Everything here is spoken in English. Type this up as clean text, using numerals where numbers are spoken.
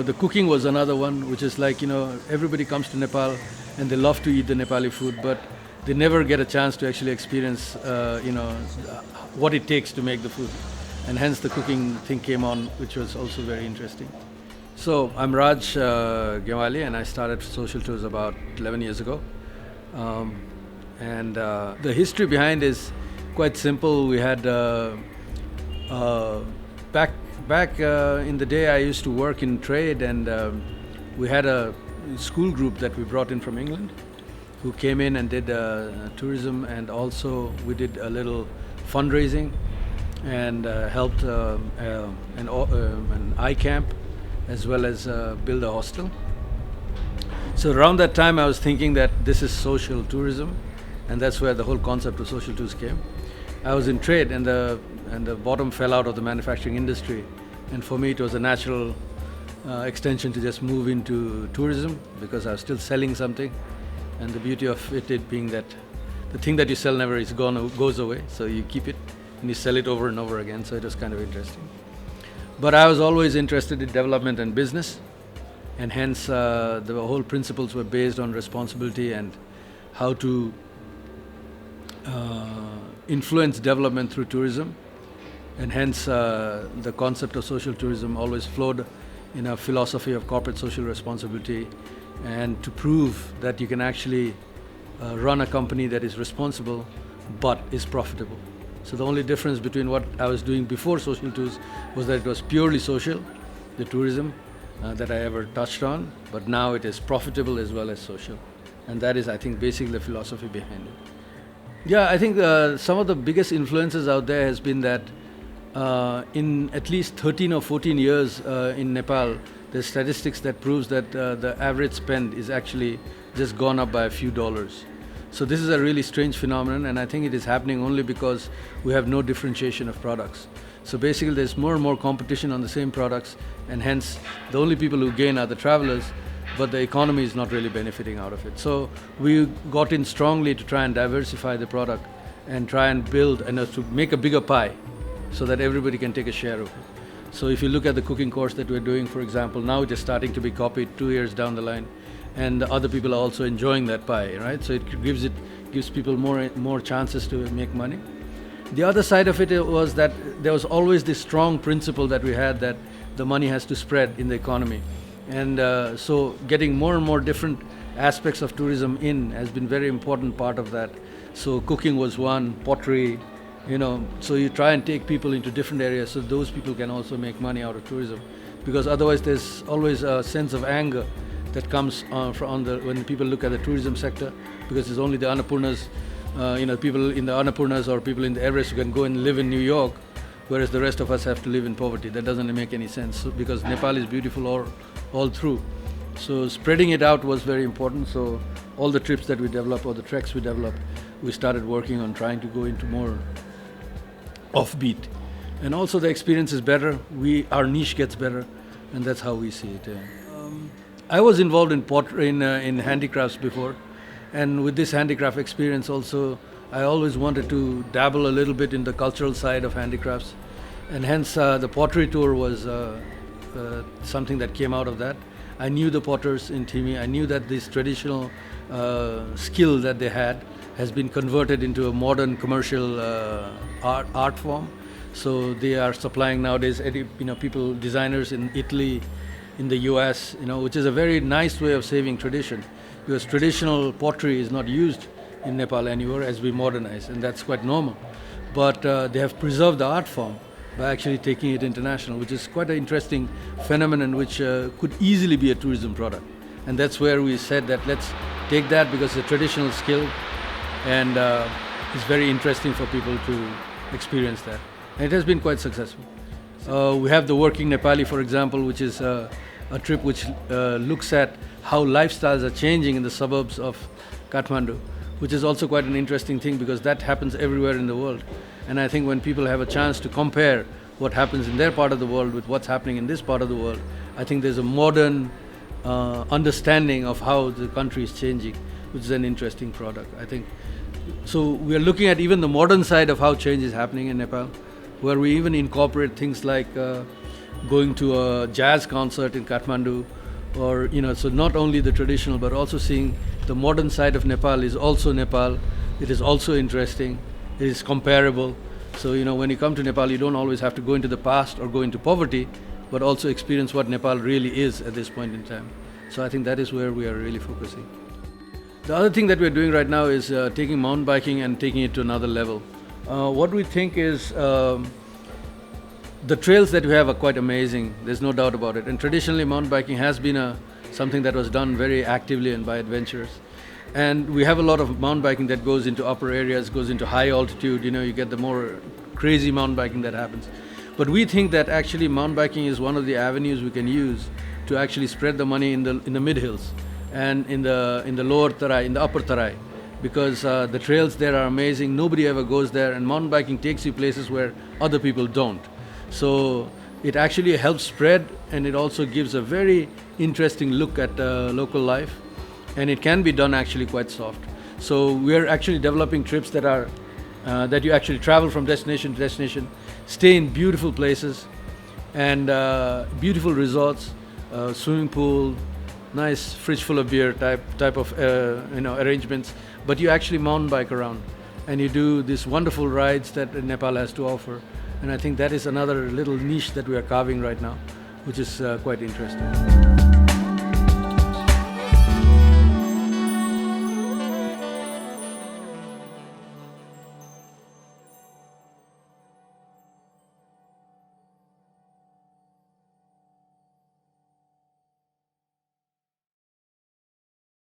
the cooking was another one, which is like, everybody comes to Nepal and they love to eat the Nepali food, but they never get a chance to actually experience, what it takes to make the food. And hence the cooking thing came on, which was also very interesting. So I'm Raj Gewali, and I started Social Tours about 11 years ago. And the history behind is quite simple. We had back in the day, I used to work in trade, and we had a school group that we brought in from England, who came in and did tourism, and also we did a little fundraising and helped an eye camp, as well as build a hostel. So around that time I was thinking that this is social tourism, and that's where the whole concept of social tours came. I was in trade, and the bottom fell out of the manufacturing industry, and for me it was a natural extension to just move into tourism, because I was still selling something, and the beauty of it being that the thing that you sell never is goes away, so you keep it and you sell it over and over again. So it was kind of interesting. But I was always interested in development and business, and hence the whole principles were based on responsibility and how to influence development through tourism. And hence the concept of social tourism always flowed in a philosophy of corporate social responsibility, and to prove that you can actually run a company that is responsible but is profitable. So the only difference between what I was doing before Social Tours was that it was purely social, the tourism that I ever touched on, but now it is profitable as well as social. And that is, I think, basically the philosophy behind it. Yeah, I think some of the biggest influences out there has been that in at least 13 or 14 years in Nepal, there's statistics that proves that the average spend is actually just gone up by a few dollars. So this is a really strange phenomenon, and I think it is happening only because we have no differentiation of products. So basically there's more and more competition on the same products, and hence the only people who gain are the travelers, but the economy is not really benefiting out of it. So we got in strongly to try and diversify the product and try and build and to make a bigger pie so that everybody can take a share of it. So if you look at the cooking course that we're doing, for example, now it is starting to be copied 2 years down the line, and other people are also enjoying that pie, right? So it gives people more chances to make money. The other side of it was that there was always this strong principle that we had, that the money has to spread in the economy. And so getting more and more different aspects of tourism in has been very important part of that. So cooking was one, pottery, so you try and take people into different areas so those people can also make money out of tourism. Because otherwise there's always a sense of anger that comes when people look at the tourism sector, because it's only the Annapurnas, people in the Annapurnas or people in the Everest who can go and live in New York, whereas the rest of us have to live in poverty. That doesn't make any sense, because Nepal is beautiful all through. So spreading it out was very important. So all the trips that we developed, or the treks we developed, we started working on trying to go into more offbeat. And also the experience is better, our niche gets better, and that's how we see it. I was involved in pottery, in handicrafts before, and with this handicraft experience also, I always wanted to dabble a little bit in the cultural side of handicrafts, and hence the pottery tour was something that came out of that. I knew the potters in Timi. I knew that this traditional skill that they had has been converted into a modern commercial art form. So they are supplying nowadays, people, designers in Italy, in the US, which is a very nice way of saving tradition, because traditional pottery is not used in Nepal anymore as we modernize, and that's quite normal. But they have preserved the art form by actually taking it international, which is quite an interesting phenomenon, which could easily be a tourism product. And that's where we said that let's take that, because it's a traditional skill, and it's very interesting for people to experience that. And it has been quite successful. We have the Working Nepali, for example, which is a trip which looks at how lifestyles are changing in the suburbs of Kathmandu, which is also quite an interesting thing, because that happens everywhere in the world. And I think when people have a chance to compare what happens in their part of the world with what's happening in this part of the world, I think there's a modern understanding of how the country is changing, which is an interesting product, I think. So we are looking at even the modern side of how change is happening in Nepal, where we even incorporate things like going to a jazz concert in Kathmandu, or so not only the traditional but also seeing the modern side of Nepal is also Nepal. It is also interesting. It is comparable. So when you come to Nepal, you don't always have to go into the past or go into poverty, but also experience what Nepal really is at this point in time. So I think that is where we are really focusing. The other thing that we're doing right now is taking mountain biking and taking it to another level. What we think is the trails that we have are quite amazing. There's no doubt about it. And traditionally, mountain biking has been something that was done very actively and by adventurers. And we have a lot of mountain biking that goes into upper areas, goes into high altitude. You get the more crazy mountain biking that happens. But we think that actually mountain biking is one of the avenues we can use to actually spread the money in the mid hills and in the lower Tarai, in the upper Tarai, because the trails there are amazing. Nobody ever goes there, and mountain biking takes you places where other people don't. So it actually helps spread, and it also gives a very interesting look at local life, and it can be done actually quite soft. So we're actually developing trips that are that you actually travel from destination to destination, stay in beautiful places and beautiful resorts, swimming pool, nice fridge full of beer type of arrangements, but you actually mountain bike around and you do these wonderful rides that Nepal has to offer. And I think that is another little niche that we are carving right now, which is quite interesting.